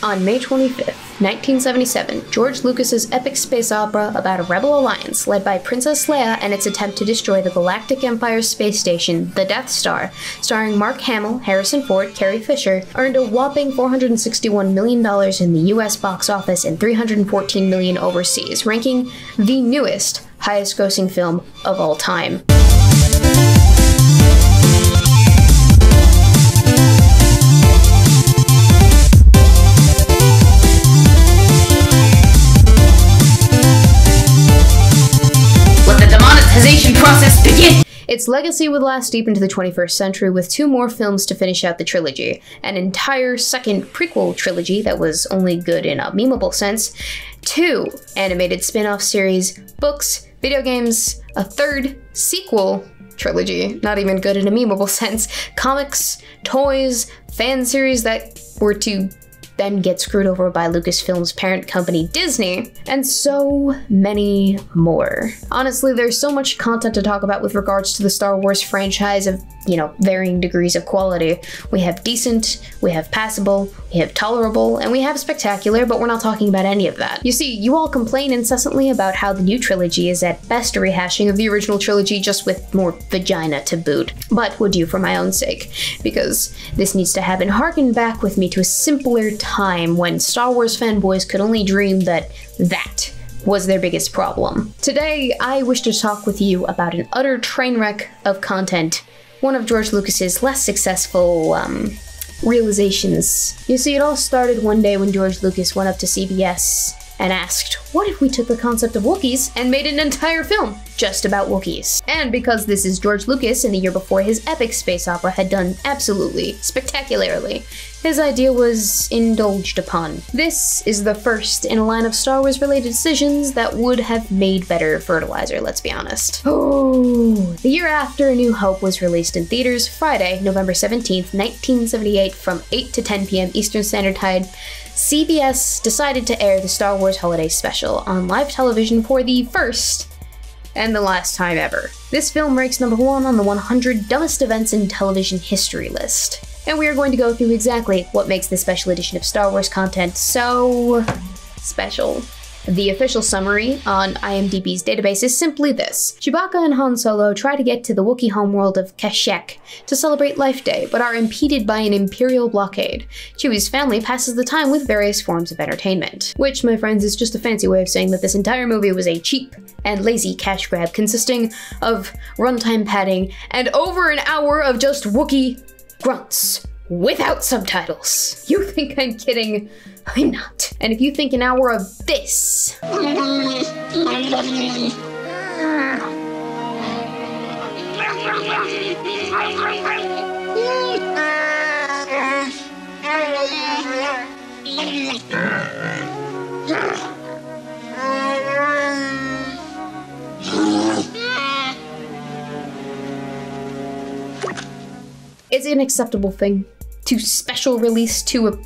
On May 25th, 1977, George Lucas's epic space opera about a rebel alliance led by Princess Leia and its attempt to destroy the Galactic Empire's space station, the Death Star, starring Mark Hamill, Harrison Ford, Carrie Fisher, earned a whopping $461 million in the US box office and $314 million overseas, ranking the newest, highest-grossing film of all time. Process begin! Its legacy would last deep into the 21st century, with 2 more films to finish out the trilogy, an entire second prequel trilogy that was only good in a memeable sense, 2 animated spin-off series, books, video games, a 3rd sequel trilogy, not even good in a memeable sense, comics, toys, fan series that were to then get screwed over by Lucasfilm's parent company Disney, and so many more. Honestly, there's so much content to talk about with regards to the Star Wars franchise of, varying degrees of quality. We have decent, we have passable, we have tolerable, and we have spectacular, but we're not talking about any of that. You see, you all complain incessantly about how the new trilogy is at best a rehashing of the original trilogy, just with more vagina to boot. But would you for my own sake, because this needs to happen. Harken back with me to a simpler time when Star Wars fanboys could only dream that was their biggest problem. Today, I wish to talk with you about an utter train wreck of content, one of George Lucas's less successful, realizations. You see, it all started one day when George Lucas went up to CBS and asked, what if we took the concept of Wookiees and made an entire film just about Wookiees? And because this is George Lucas, and the year before his epic space opera had done absolutely spectacularly, his idea was indulged upon. This is the first in a line of Star Wars related decisions that would have made better fertilizer, let's be honest. Oh, the year after A New Hope was released in theaters, Friday, November 17th, 1978, from 8 to 10 p.m. Eastern Standard Time, CBS decided to air the Star Wars Holiday Special on live television for the first and the last time ever. This film ranks #1 on the 100 dumbest events in television history list. And we are going to go through exactly what makes this special edition of Star Wars content so special. The official summary on IMDb's database is simply this. Chewbacca and Han Solo try to get to the Wookiee homeworld of Kashyyyk to celebrate Life Day, but are impeded by an Imperial blockade. Chewie's family passes the time with various forms of entertainment. Which, my friends, is just a fancy way of saying that this entire movie was a cheap and lazy cash grab consisting of runtime padding and over an hour of just Wookiee grunts without subtitles. You think I'm kidding? I'm not. And if you think an hour of this is an acceptable thing to special release to a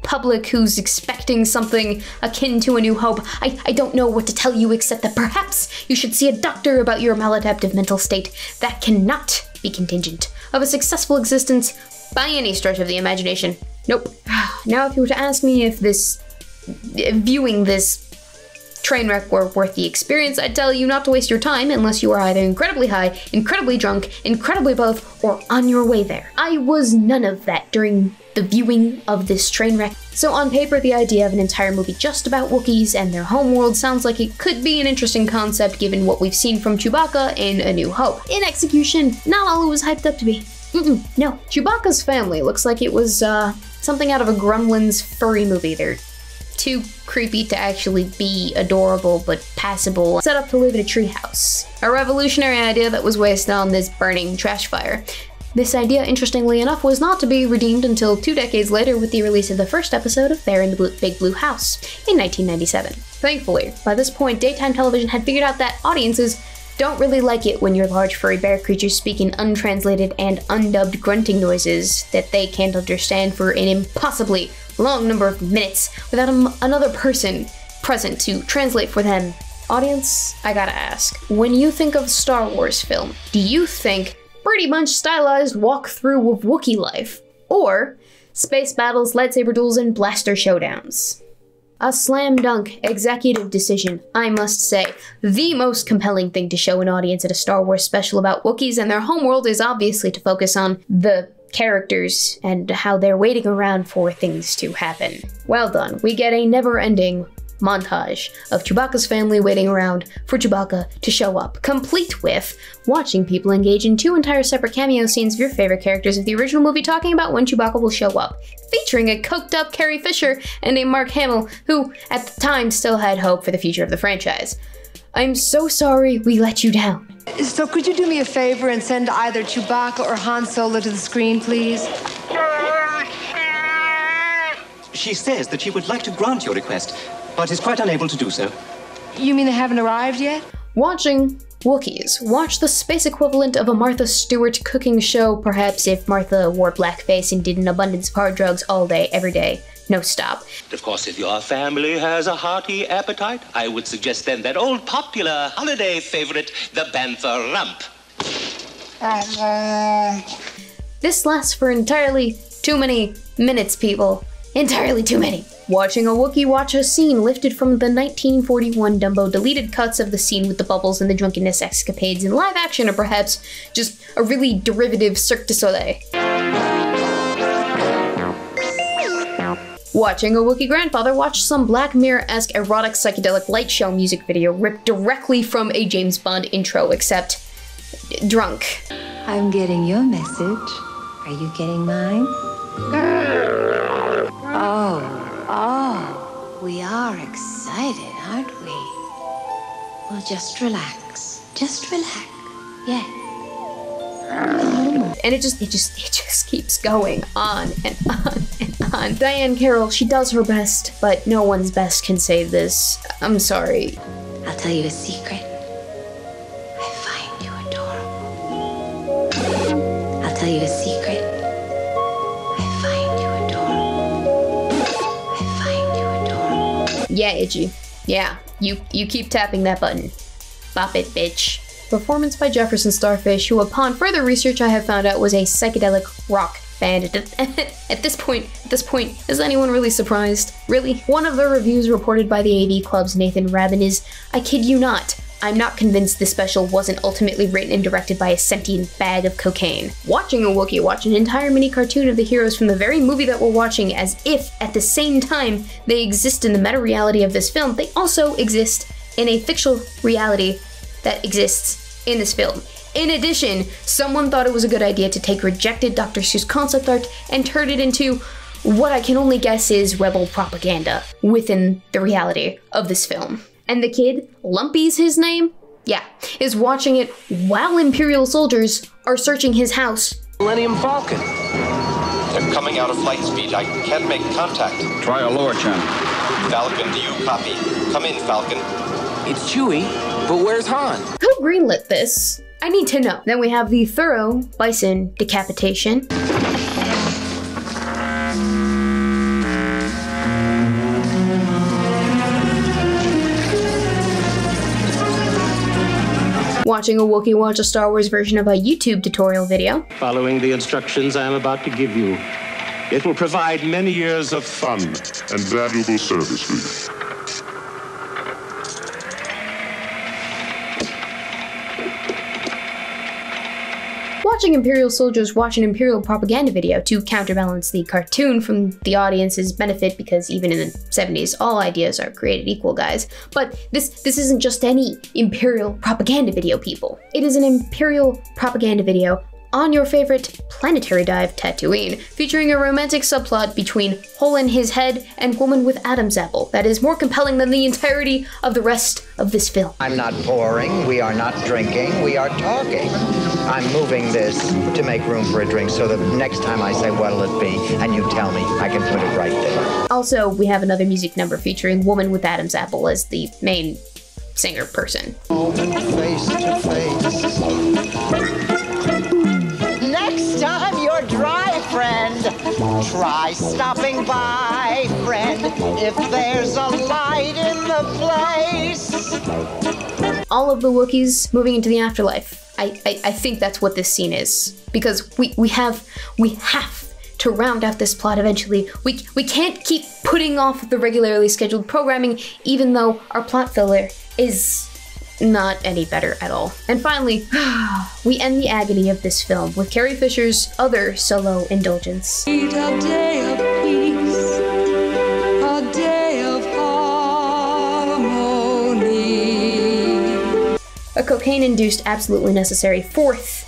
public who's expecting something akin to A New Hope, I don't know what to tell you except that perhaps you should see a doctor about your maladaptive mental state. That cannot be contingent of a successful existence by any stretch of the imagination. Nope. Now, if you were to ask me if viewing this train wreck were worth the experience, I'd tell you not to waste your time unless you are either incredibly high, incredibly drunk, incredibly both, or on your way there. I was none of that during the viewing of this train wreck. So on paper, the idea of an entire movie just about Wookiees and their homeworld sounds like it could be an interesting concept given what we've seen from Chewbacca in A New Hope. In execution, not all it was hyped up to be. No. Chewbacca's family looks like it was something out of a Gremlins furry movie. They're too creepy to actually be adorable but passable, set up to live in a treehouse. A revolutionary idea that was wasted on this burning trash fire. This idea, interestingly enough, was not to be redeemed until 2 decades later with the release of the first episode of Bear in the Big Blue House in 1997. Thankfully, by this point, daytime television had figured out that audiences don't really like it when your large furry bear creatures speak in untranslated and undubbed grunting noises that they can't understand for an impossibly long number of minutes without another person present to translate for them. Audience, I gotta ask, when you think of Star Wars film, do you think Brady Bunch stylized walkthrough of Wookiee life? Or space battles, lightsaber duels, and blaster showdowns. A slam dunk executive decision, I must say. The most compelling thing to show an audience at a Star Wars special about Wookiees and their homeworld is obviously to focus on the characters and how they're waiting around for things to happen. Well done. We get a never-ending montage of Chewbacca's family waiting around for Chewbacca to show up, complete with watching people engage in 2 entire separate cameo scenes of your favorite characters of the original movie talking about when Chewbacca will show up, featuring a coked up Carrie Fisher and a Mark Hamill who, at the time, still had hope for the future of the franchise. I'm so sorry we let you down. So could you do me a favor and send either Chewbacca or Han Solo to the screen, please? She says that she would like to grant your request, but is quite unable to do so. You mean they haven't arrived yet? Watching Wookiees. Watch the space equivalent of a Martha Stewart cooking show, perhaps if Martha wore blackface and did an abundance of hard drugs all day, every day. No stop. Of course, if your family has a hearty appetite, I would suggest then that old popular holiday favorite, the Bantha Rump. This lasts for entirely too many minutes, people. Entirely too many. Watching a Wookiee watch a scene lifted from the 1941 Dumbo deleted cuts of the scene with the bubbles and the drunkenness escapades in live action, or perhaps just a really derivative Cirque du Soleil. Watching a Wookiee grandfather watch some Black Mirror-esque erotic psychedelic light show music video ripped directly from a James Bond intro, except drunk. I'm getting your message. Are you getting mine? Oh, we are excited, aren't we? Well, just relax. Just relax. Yeah. And it just keeps going on and on and on. Diane Carroll, she does her best, but no one's best can save this. I'm sorry. I'll tell you a secret. I find you adorable. I'll tell you a secret. I find you adorable. I find you adorable. Yeah, Itchy. Yeah, you keep tapping that button. Bop it, bitch. Performance by Jefferson Starfish, who upon further research I have found out was a psychedelic rock band. At this point, is anyone really surprised? Really? One of the reviews reported by the AV Club's Nathan Rabin is, I kid you not, I'm not convinced this special wasn't ultimately written and directed by a sentient bag of cocaine. Watching a Wookiee watch an entire mini cartoon of the heroes from the very movie that we're watching, as if at the same time they exist in the meta-reality of this film, they also exist in a fictional reality that exists in this film. In addition, someone thought it was a good idea to take rejected Dr. Seuss concept art and turn it into what I can only guess is rebel propaganda within the reality of this film. And the kid, Lumpy's his name? Yeah, is watching it while Imperial soldiers are searching his house. Millennium Falcon. They're coming out of flight speed. I can't make contact. Try a lower channel. Falcon, do you copy? Come in, Falcon. It's Chewie, but where's Han? Who greenlit this? I need to know. Then we have the thorough bison decapitation. Watching a Wookiee watch a Star Wars version of a YouTube tutorial video. Following the instructions I am about to give you, it will provide many years of fun and valuable service for you. Watching Imperial soldiers watch an Imperial propaganda video to counterbalance the cartoon from the audience's benefit, because even in the 70s, all ideas are created equal, guys. But this isn't just any Imperial propaganda video, people. It is an Imperial propaganda video on your favorite planetary dive, Tatooine, featuring a romantic subplot between Hole in His Head and Woman with Adam's Apple that is more compelling than the entirety of the rest of this film. I'm not pouring, we are not drinking, we are talking. I'm moving this to make room for a drink so that next time I say what'll it be, and you tell me, I can put it right there. Also, we have another music number featuring Woman with Adam's Apple as the main singer person. Face to face. Next time you're dry, friend, try stopping by, friend, if there's a light in the place. All of the Wookiees moving into the afterlife. I think that's what this scene is, because we have to round out this plot eventually. We can't keep putting off the regularly scheduled programming, even though our plot filler is not any better at all. And finally, we end the agony of this film with Carrie Fisher's other solo indulgence. A day of peace, a day of harmony. A cocaine-induced, absolutely necessary fourth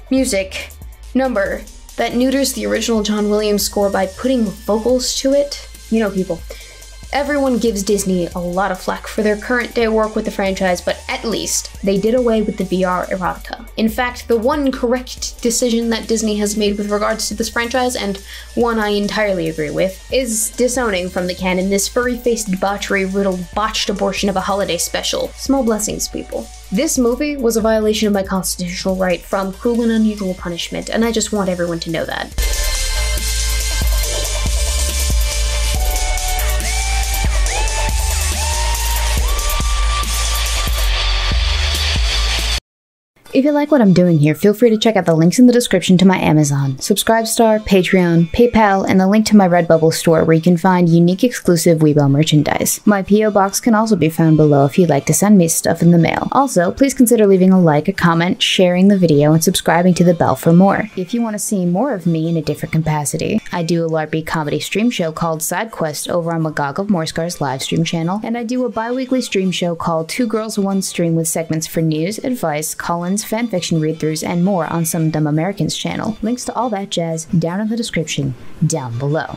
music number that neuters the original John Williams score by putting vocals to it. You know, people, everyone gives Disney a lot of flack for their current day work with the franchise, but at least they did away with the VR erotica. In fact, the one correct decision that Disney has made with regards to this franchise, and one I entirely agree with, is disowning from the canon this furry-faced debauchery-riddled botched abortion of a holiday special. Small blessings, people. This movie was a violation of my constitutional right from cruel and unusual punishment, and I just want everyone to know that. If you like what I'm doing here, feel free to check out the links in the description to my Amazon, Subscribestar, Patreon, PayPal, and the link to my Redbubble store where you can find unique exclusive Weebo merchandise. My P.O. box can also be found below if you'd like to send me stuff in the mail. Also, please consider leaving a like, a comment, sharing the video, and subscribing to the bell for more. If you want to see more of me in a different capacity, I do a LARPy comedy stream show called Side Quest over on Magog of Morscar's livestream channel, and I do a bi-weekly stream show called 2 Girls 1 Stream with segments for news, advice, call-ins, fanfiction read-throughs, and more on Some Dumb Americans channel. Links to all that jazz down in the description down below.